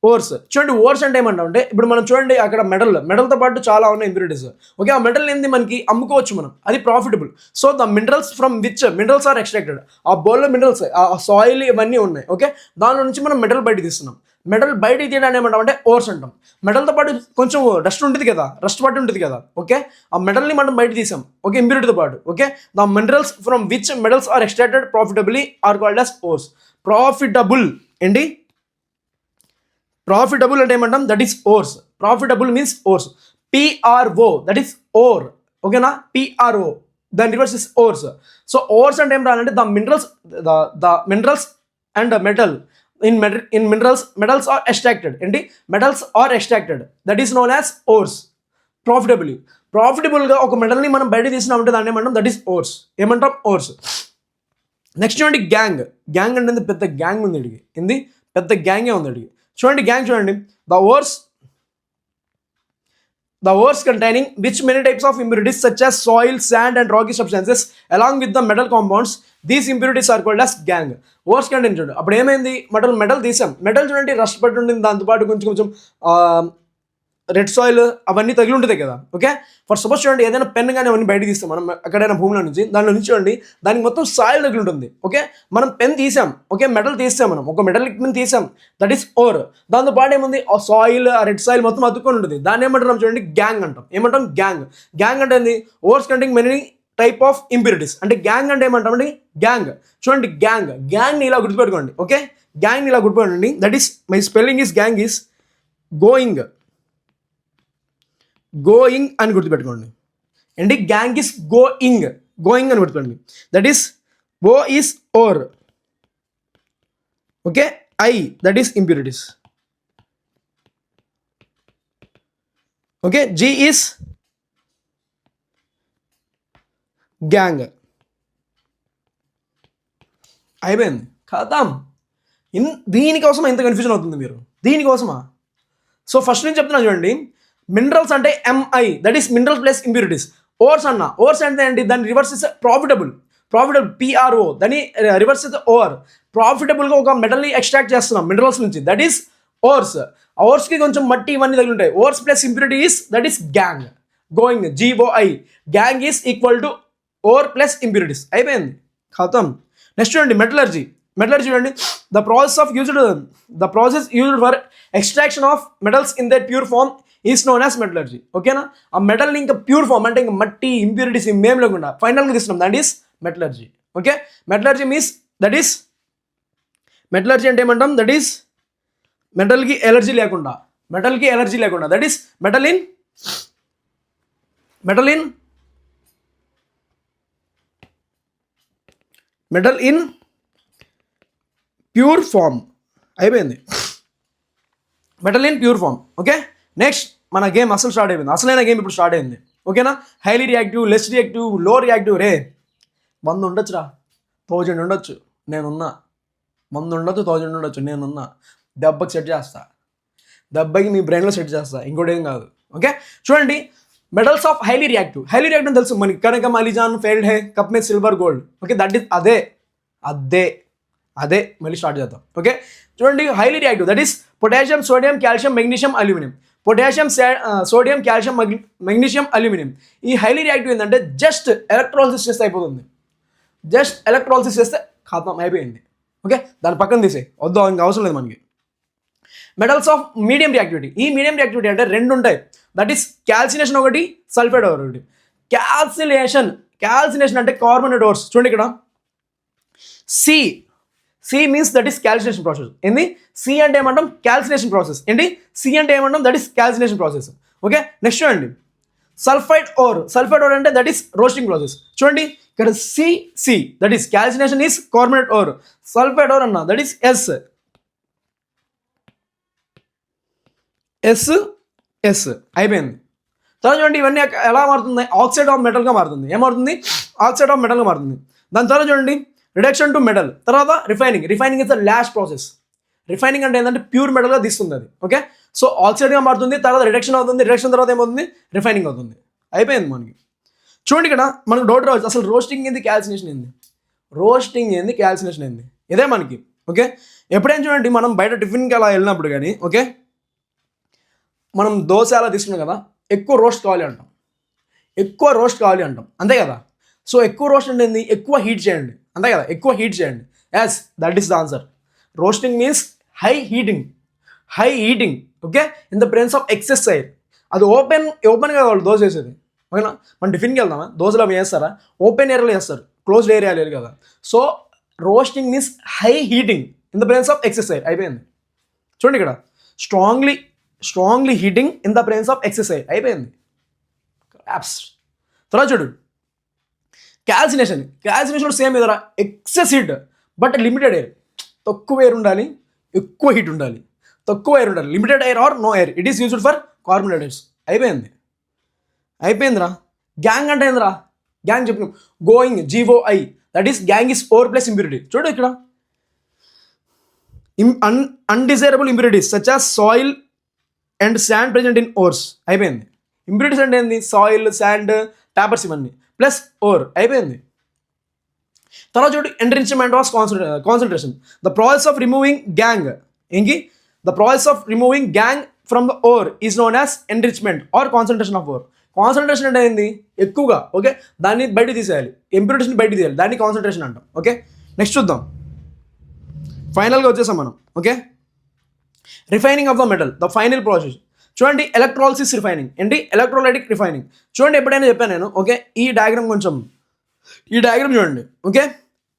ores. చూడండి ఓర్స్ అంటే ఏమంటాం అంటే ఇప్పుడు మనం చూడండి అక్కడ మెటల్తో పాటు చాలా ఉన్నాయి ఇంప్యూరిటీస్. ఓకే, ఆ మెటల్ ఏంది మనకి అమ్ముకోవచ్చు మనం, అది profitable. So the minerals from which minerals are extracted, ఆ బౌల్లో మినరల్స్, ఆ సాయిల్ ఇవన్నీ ఉన్నాయి. ఓకే, దానిలో నుంచి మనం మెటల్ బయట తీస్తున్నాం. మెటల్ బయట తీయడానికి ఏమంటాం అంటే ఓర్స్ అంటాం. మెటల్తో పాటు కొంచెం డస్ట్ ఉంటుంది కదా, రస్ట్ పట్టి ఉంటుంది కదా. ఓకే, ఆ మెటల్ని మనం బయట తీసాం. ఓకే, ఇంప్యూరిటీతో పాటు. Okay, the minerals from which metals are extracted profitably are called as ores. Profitable ఏంటి, ప్రాఫిటబుల్ అంటే ఏమంటాం, that is ores. Profitable means ores. PRO that is ore. ఓకేనా, పిఆర్ఓ దాని reverse is ores. So ores అంటే ఏం రాలంటే the minerals and metal in minerals metals are extracted. ఏంటి, metals are extracted, that is known as ores. ప్రాఫిటబుల్గా ఒక మెటల్ని మనం బయట తీసినామంటే దాన్ని ఏమంటాం, దట్ ఈస్ ఓర్స్. ఏమంటాం, ఓర్స్. నెక్స్ట్ చూడండి గ్యాంగ్ అంటే పెద్ద గ్యాంగ్ ఉంది అడిగి, ఏంది పెద్ద గ్యాంగే ఉంది అడిగి. చూడండి గ్యాంగ్ చూడండి, the ores containing which many types of impurities such as soil, sand and rocky substances along with the metal compounds, these impurities are called as gang. ores contain చూడండి, అప్పుడు ఏమైంది, మెటల్ తీసాం. మెటల్ చూడండి రస్ట్ పట్టి ఉంటుంది, దాంతోపాటు కొంచెం రెడ్ సాయిల్ అవన్నీ తగిలి ఉంటుంది కదా. ఓకే, ఫర్ సపోజ్ చూడండి ఏదైనా పెన్ కానీ అవన్నీ బయట తీస్తాం మనం ఎక్కడైనా భూమిలో నుంచి, దానిలో నుంచి చూడండి దానికి మొత్తం సాయిల్ తగిలి ఉంటుంది. ఓకే, మనం పెన్ తీసాం, ఓకే మెటల్ తీసాం, మనం ఒక మెటల్ పెన్ తీసాం, దట్ ఈస్ ఓర్. దాంతోపాటు ఏముంది, ఆ సాయిల్, ఆ రెడ్ సాయిల్ మొత్తం అతుక్కొని ఉంటుంది, దాన్ని ఏమంటాం చూడండి గ్యాంగ్ అంటాం. ఏమంటాం, గ్యాంగ్ అంటే ఏంది, ores containing many type of impurities. అంటే గ్యాంగ్ అంటే ఏమంటామండి, గ్యాంగ్. చూడండి గ్యాంగ్ని ఇలా గుర్తుపెట్టుకోండి. ఓకే, గ్యాంగ్ని ఇలా గుర్తుపెట్టుకోండి, that is my spelling is gangue is going అని గుర్తుపెట్టుకోండి. అండ్ గ్యాంగ్ ఇస్ గోయింగ్ అని గుర్తుపెట్టుకోండి, that is O is ore. Okay, I that is impurities. Okay, G is gangue. అయిపోయింది, ఖతం. దీనికోసమా ఇంత కన్ఫ్యూజన్ అవుతుంది మీరు, దీనికోసమా? సో ఫస్ట్ నుంచి చెప్తున్నా చూడండి, మినరల్స్ అంటే M I, that is minerals plus impurities. Ores అంటే ఏంటి, దాని రివర్స్ ఇస్ ప్రాఫిటబుల్ పిఆర్ఓ, దాని రివర్స్ ఇస్ ఓర్. ప్రాఫిటబుల్గా ఒక మెటల్ని ఎక్స్ట్రాక్ట్ చేస్తున్నాం మినరల్స్ నుంచి, దట్ ఈస్ ఓర్స్కి కొంచెం మట్టి ఇవన్నీ తగిలి ఉంటాయి. Ores plus impurity is that is gangue, going, GOI. Gangue is equal to ore plus impurities. అయిపోయింది, ఖతం. నెక్స్ట్ చూడండి మెటలర్జీ చూడండి, the process used for extraction of metals in that pure form is known as metallurgy. ఓకేనా, ఆ మెటల్ని ఇంకా ప్యూర్ ఫార్మ్ అంటే ఇంకా మట్టి ఇంప్యూరిటీస్ ఏం లేకుండా ఫైనల్గా తీస్తున్నాం, that is metallurgy. Okay, metallurgy means that is, metallurgy అంటే ఏమంటాం, దట్ ఈస్ మెటల్కి ఎలర్జీ లేకుండా, that is metal in pure form. అయిపోయింది, metal in pure form. Okay, next మన గేమ్ అసలు స్టార్ట్ అయిపోయింది, అసలైన గేమ్ ఇప్పుడు స్టార్ట్ అయింది. ఓకేనా, highly reactive, less reactive, low reactive. 100 ఉండొచ్చురా, 1000 ఉండొచ్చు, నేనున్నా. 100 ఉండొచ్చు, 1000 ఉండొచ్చు, నేనున్నా. దెబ్బకి సెట్ చేస్తా, దెబ్బకి మీ బ్రెయిన్లో సెట్ చేస్తా, ఇంకోటి ఏం కాదు. ఓకే, చూడండి మెటల్స్ ఆఫ్ హైలీ రియాక్టివ్ తెలుసు మనకి, కనకం, అలిజాన్, ఫెల్డ్ హే, కప్ మే, silver, gold. Okay, that is అదే మళ్ళీ స్టార్ట్ చేద్దాం. ఓకే, చూడండి highly reactive that is potassium, sodium, calcium, magnesium, aluminium. Potassium, sodium, calcium, magnesium, aluminium. ఈ హైలీ రియాక్టివ్ ఏంటంటే జస్ట్ ఎలక్ట్రాలిసిస్ చేస్తే అయిపోతుంది. జస్ట్ ఎలక్ట్రాలిసిస్ చేస్తే ఖాతం అయిపోయింది. ఓకే, దాని పక్కన తీసే వద్దు, ఇంకా అవసరం లేదు మనకి. Metals of medium reactivity. ఈ మీడియం రియాక్టివిటీ అంటే రెండు ఉంటాయి. దట్ ఈస్ క్యాల్సినేషన్ ఒకటి, సల్ఫేట్ ఒకటి. క్యాల్సినేషన్ అంటే కార్బోనేట్ ఓర్స్. చూడండి ఇక్కడ C means that is calcination process. ఏంది సి అంటే ఏమంటాం? Calcination process. ఏంటి సి అంటే ఏమంటాం? That is calcination process. Okay, next చూడండి సల్ఫైడ్ ఓర్ అంటే దట్ ఈస్ రోస్టింగ్ ప్రాసెస్. చూడండి ఇక్కడ C that is calcination is carbonate ore. Sulphide ore అన్న దట్ ఈస్ ఎస్ అయిపోయింది. తర్వాత చూడండి ఇవన్నీ ఎలా మారుతుంది? ఆక్సైడ్ ఆఫ్ మెటల్గా మారుతుంది. ఏమారుతుంది? ఆక్సైడ్ ఆఫ్ మెటల్గా మారుతుంది. దాని తర్వాత చూడండి రిడక్షన్ టు మెటల్. తర్వాత refining is the last process. Refining అంటే ఏంటంటే ప్యూర్ మెటల్గా తీస్తుంది అది. ఓకే, సో ఆక్సైడ్గా మారుతుంది, తర్వాత రిడక్షన్ అవుతుంది, రిడక్షన్ తర్వాత ఏమవుతుంది? రిఫైనింగ్ అవుతుంది. అయిపోయింది మనకి. చూడండి ఇక్కడ మనకు డౌట్ రావచ్చు, అసలు రోస్టింగ్ ఏంది, క్యాల్సినేషన్ ఏంది, క్యాల్సినేషన్ ఏంది? ఇదే మనకి. ఓకే, ఎప్పుడైనా చూడండి మనం బయట టిఫిన్కి అలా వెళ్ళినప్పుడు కానీ, ఓకే, మనం దోశ అలా తీసుకున్నాం కదా, ఎక్కువ రోస్ట్ కావాలి అంటాం, అంతే కదా. సో ఎక్కువ రోస్ట్ అంటే ఏంది? ఎక్కువ హీట్ చేయండి, అంతే కదా, ఎక్కువ హీట్ చేయండి. Yes, that is the answer. Roasting means high heating. Okay, in the presence of excess air. అది ఓపెన్గా వాళ్ళు దోశ వేసేది. ఓకేనా, మనం టిఫిన్కి వెళ్దామా, దోశలు అవి వేస్తారా? ఓపెన్ ఏరియాలో వేస్తారు, క్లోజ్డ్ ఏరియా లేదు కదా. So roasting means high heating in the presence of excess air. అయిపోయింది. చూడండి ఇక్కడ strongly heating in the presence of excess air. అయిపోయింది. తర్వాత చూడు క్యాల్సినేషన్ సేమ్ ఎదురా, excess heat but limited air. తక్కువ ఎయిర్ ఉండాలి, ఎక్కువ హీట్ ఉండాలి. Limited air or no air. It is used for carbonates. అయిపోయిందిరా. గ్యాంగ్ అంటే ఏందిరా? గ్యాంగ్ చెప్పిన going, GOI, that is gangue is ore plus impurity. చూడు ఇక్కడ undesirable impurities such as soil and sand present in ores. అయిపోయింది. ఇంప్యూరిటీస్ అంటే ఏంది? సాయిల్, శాండ్, పేపర్స్ ఇవన్నీ ప్లస్ ఓర్. అయిపోయింది. తర్వాత చూడు enrichment of concentration. The process of removing gangue from the ore is known as enrichment or concentration of ore. Concentration అంటే ఏంది? ఎక్కువగా. ఓకే, దాన్ని బయట తీసేయాలి, ఇంప్యూరిటీస్ని బయట తీయాలి, దాన్ని కాన్సన్ట్రేషన్ అంటాం. ఓకే, నెక్స్ట్ చూద్దాం. ఫైనల్గా వచ్చేసాం మనం. Okay, refining of the metal, the final process. చూడండి ఎలక్ట్రాలిసిస్ రిఫైనింగ్. ఏంటి? Electrolytic refining. చూడండి ఎప్పుడైనా చెప్పాను నేను. ఓకే, ఈ డయాగ్రామ్ చూడండి. ఓకే,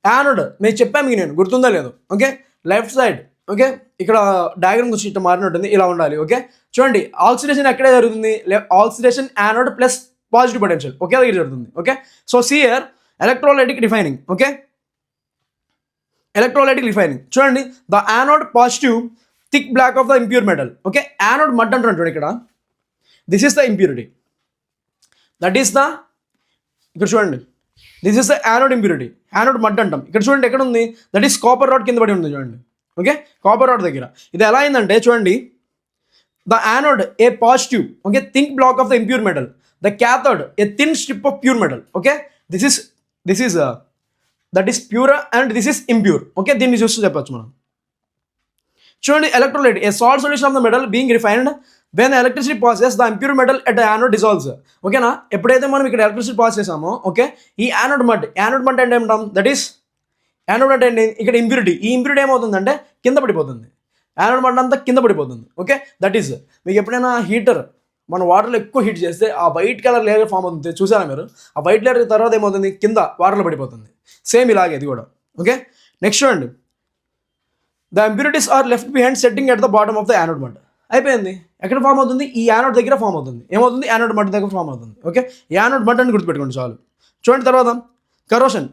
యానోడ్ నేను చెప్పాను మీకు, నేను గుర్తుందా లేదు? Okay, left side. ఓకే, ఇక్కడ డయాగ్రామ్ గురించి ఇట్లా మారినట్టుంది, ఇలా ఉండాలి. ఓకే, చూడండి ఆక్సిడేషన్ ఎక్కడే జరుగుతుంది? Oxidation anode plus positive potential ఒకే దగ్గర జరుగుతుంది. ఓకే, సో సియర్ ఎలక్ట్రోలైటిక్ రిఫైనింగ్. ఓకే, చూడండి the anode positive thick block of the impure metal. Okay, anode mud అంటారు చూడండి ఇక్కడ. This is the impurity. ఇక్కడ చూడండి, this is the anode impurity. Anode mud అంటాం. ఇక్కడ చూడండి ఎక్కడ ఉంది? దట్ ఈస్ కాపర్ రాడ్ కింద పడి ఉంది చూడండి. ఓకే, కాపర్ రాడ్ దగ్గర. ఇది ఎలా అయిందంటే చూడండి, the anode A positive, okay, thick block of the impure metal. The cathode a thin strip of pure metal. Okay, this is that is pure and this is impure. Okay, దీన్ని చూస్తూ చెప్పచ్చు మనం. చూడండి electrolyte A salt solution of the metal being refined when electricity passes the impure metal at anode dissolves. ఓకేనా, ఎప్పుడైతే మనం ఇక్కడ ఎలక్ట్రిసిటీ పాస్ చేసామో, ఓకే, ఈ యానోడ్ మడ్ అంటే ఏమంటాం? దట్ ఈస్ యానోడ్ అంటే ఇక్కడ ఇంప్యూరిటీ. ఈ ఇంప్యూరిటీ ఏమవుతుందంటే కింద పడిపోతుంది. యానోడ్ మడ్ అంతా కింద పడిపోతుంది. ఓకే, దట్ ఈస్ మీకు ఎప్పుడైనా హీటర్ మన వాటర్లో ఎక్కువ హీట్ చేస్తే ఆ వైట్ కలర్ లేయర్ ఫామ్ అవుతుంది, చూసారా మీరు? ఆ వైట్ లేయర్ తర్వాత ఏమవుతుంది? కింద వాటర్లో పడిపోతుంది. సేమ్ ఇలాగే ఇది కూడా. ఓకే, నెక్స్ట్ చూడండి the impurities are left behind setting at the bottom of the anode mud. అయిపోయింది. ఎక్కడ ఫామ్ అవుతుంది? ఈ యానోడ్ దగ్గర ఫామ్ అవుతుంది. ఏమవుతుంది? యానోడ్ మడ్ దగ్గర ఫామ్ అవుతుంది. ఓకే, యానోడ్ మడ్ అని గుర్తుపెట్టుకోండి చాలు. చూడండి తర్వాత కరోషన్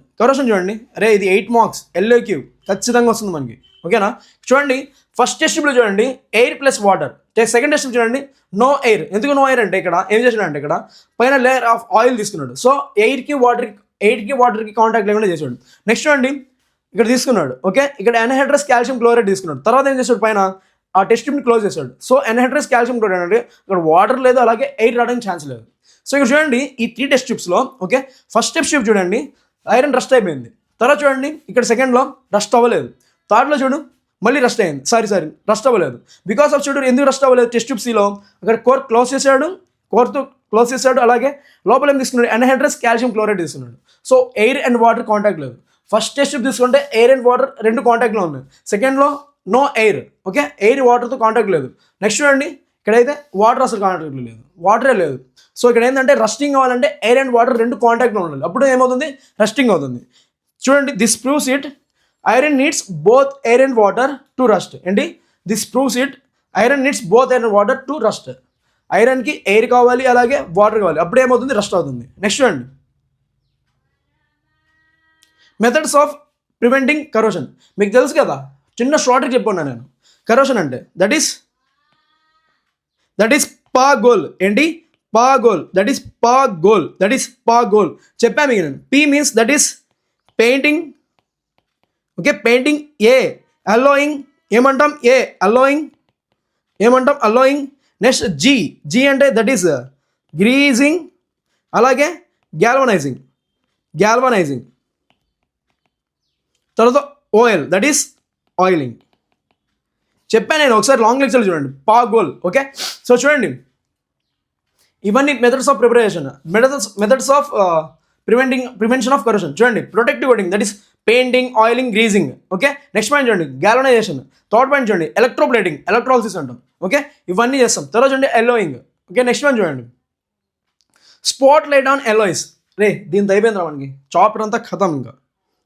చూడండి. అరే ఇది 8 మార్క్స్ LAQ ఖచ్చితంగా వస్తుంది మనకి. ఓకేనా, చూడండి ఫస్ట్ టెస్టిబుల్ చూడండి ఎయిర్ ప్లస్ వాటర్. సెకండ్ టెస్టిబుల్ చూడండి నో ఎయిర్. ఎందుకు నో ఎయిర్ అంటే ఇక్కడ ఏం చేసాడంటే ఇక్కడ పైన లేయర్ ఆఫ్ ఆయిల్ తీసుకున్నాడు. సో ఎయిర్కి వాటర్కి కాంటాక్ట్ లేకుండా చేసాడు. నెక్స్ట్ చూడండి ఇక్కడ తీసుకున్నాడు. ఓకే, ఇక్కడ ఎన్హైడ్రస్ కాల్షియం క్లోరైడ్ తీసుకున్నాడు. తర్వాత ఏం చేశాడు? పైన ఆ టెస్ట్ ట్యూబ్ని క్లోజ్ చేశాడు. సో ఎన్హైడ్రస్ కాల్షియం క్లోరైడ్ అంటే ఇక్కడ వాటర్ లేదు, అలాగే ఎయిర్ రావడానికి ఛాన్స్ లేదు. సో ఇక్కడ చూడండి ఈ 3 టెస్ట్ ట్యూబ్స్లో ఓకే ఫస్ట్ టెస్ట్ ట్యూబ్ చూడండి ఐరన్ రస్ట్ అయిపోయింది. తర్వాత చూడండి ఇక్కడ సెకండ్లో రస్ట్ అవ్వలేదు. థర్డ్లో చూడు మళ్ళీ రస్ట్ అయింది. సారీ రస్ట్ అవ్వలేదు. బికాస్ ఆఫ్ చూడు ఎందుకు రస్ట్ అవ్వలేదు, టెస్ట్ ట్యూబ్ సిలో అక్కడ కోర్ క్లోజ్ చేశాడు, కోర్తో క్లోజ్ చేశాడు. అలాగే లోపల ఏం తీసుకున్నాడు, ఎన్హైడ్రస్ కాల్షియం క్లోరైడ్ తీసుకున్నాడు. So air and water contact లేదు. ఫస్ట్ టెస్ట్ ట్యూబ్ తీసుకుంటే ఎయిర్ అండ్ వాటర్ రెండు కాంటాక్ట్లో ఉన్నాయి. సెకండ్లో నో ఎయిర్, ఓకే ఎయిర్ వాటర్తో కాంటాక్ట్ లేదు. నెక్స్ట్ చూడండి ఇక్కడైతే వాటర్ అసలు కాంటాక్ట్ లేదు, వాటరే లేదు. సో ఇక్కడ ఏంటంటే రస్టింగ్ అవ్వాలంటే ఎయిర్ అండ్ వాటర్ రెండు కాంటాక్ట్లో ఉండాలి, అప్పుడు ఏమవుతుంది రస్టింగ్ అవుతుంది. చూడండి this proves it iron needs both air and water to rust. ఏంటి this proves it iron needs both air and water to rust. ఐరన్కి ఎయిర్ కావాలి అలాగే వాటర్ కావాలి, అప్పుడు ఏమవుతుంది రస్ట్ అవుతుంది. నెక్స్ట్ చూడండి మెథడ్స్ ఆఫ్ ప్రివెంటింగ్ కరోషన్. మీకు తెలుసు కదా చిన్న షార్ట్కి చెప్పుకున్నా నేను. కరోషన్ అంటే దట్ ఈస్ పాగోల్. ఏంటి పాగోల్, దట్ ఈస్ పాగోల్ చెప్పా మీకు నేను. P means that is painting, okay painting. A allowing ఏమంటాం, ఏ అలోయింగ్ ఏమంటాం అలోయింగ్. నెక్స్ట్ జీ అంటే దట్ ఈస్ గ్రీజింగ్ అలాగే గ్యాల్వనైజింగ్. తర్వాత ఓఎల్ దట్ ఈస్ ఆయిలింగ్. చెప్పాను నేను ఒకసారి లాంగ్ లెక్చర్ చూడండి పాగోల్. ఓకే సో చూడండి ఇవన్నీ methods of preparation, methods of prevention of corrosion. చూడండి protective coating that is painting, oiling, greasing. Okay next point చూడండి గ్యాల్వనైజేషన్. థర్డ్ పాయింట్ చూడండి ఎలక్ట్రోప్లేటింగ్, ఎలక్ట్రాలసిస్ అంటాం. ఓకే ఇవన్నీ చేస్తాం. తర్వాత చూడండి ఎలోయింగ్. ఓకే నెక్స్ట్ పాయింట్ చూడండి స్పాట్ లైట్ ఆన్ ఎలోయిస్. దీంతో అయిపోయింది మనకి చాప్టర్ అంతా ఖతం ఇంకా.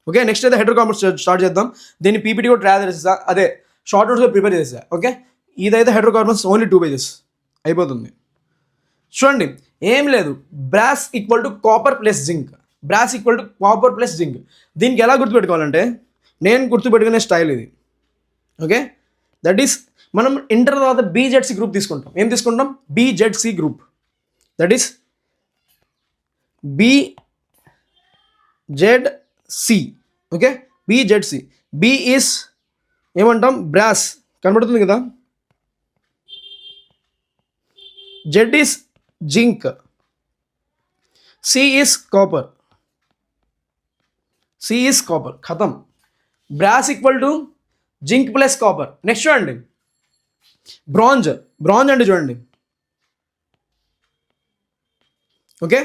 ఓకే నెక్స్ట్ అయితే హైడ్రోకార్బన్స్ స్టార్ట్ చేద్దాం. దీన్ని పీపీటీ కూడా ట్రై చేసేసా, అదే షార్ట్ నోట్స్గా ప్రిపేర్ చేసా. ఓకే ఇదైతే హైడ్రోకార్బన్స్ ఓన్లీ 2 pages అయిపోతుంది. చూడండి ఏం లేదు, brass equal to copper plus zinc. దీనికి ఎలా గుర్తుపెట్టుకోవాలంటే నేను గుర్తుపెట్టుకునే స్టైల్ ఇది. ఓకే దట్ ఈస్ మనం ఇంటర్ తర్వాత బీజెడ్సీ గ్రూప్ తీసుకుంటాం. ఏం తీసుకుంటాం B Z C group. That is BZC. Okay BZC. B is ఏమంటాం బ్రాస్, కనబడుతుంది కదా. Z is zinc, C is copper ఖతం. Brass equal to zinc plus copper. Next చూడండి బ్రాంజ్ అంటే చూడండి ఓకే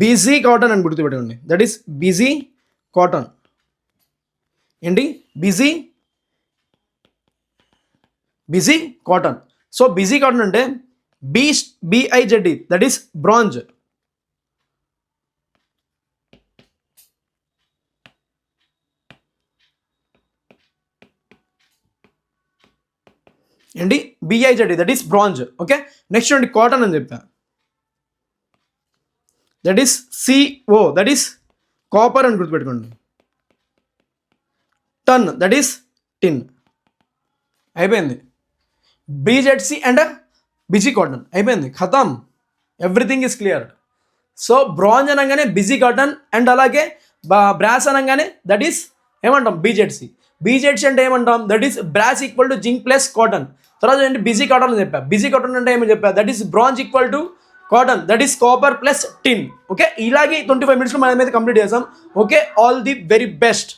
బిజీ కాటన్ అని గుర్తుపెట్టుకోండి. That is busy cotton. ఏంటి busy cotton. So busy cotton అంటే BIZD దట్ ఈస్ బ్రాంజ్. ఏంటి BIZD that is bronze. Okay next చూడండి కాటన్ అని చెప్పా, that is CO that is copper అని గుర్తుపెట్టుకోండి. Ton that is tin. అయిపోయింది. BZC అండ్ బిజీ కాటన్ అయిపోయింది ఖతం. Everything is clear. So bronze అనగానే బిజీ కాటన్ అండ్ అలాగే బ్రాస్ అనగానే దట్ ఈస్ ఏమంటాం BZC అంటే ఏమంటాం that is brass equal to zinc plus cotton. తర్వాత ఏంటి బిజీ కాటన్ అని చెప్పా. బిజీ కాటన్ అంటే ఏమని చెప్పా that is bronze equal to cotton that is copper plus tin. Okay ఇలాగే 25 minutes మనం అయితే కంప్లీట్ చేసాం. Okay all the very best.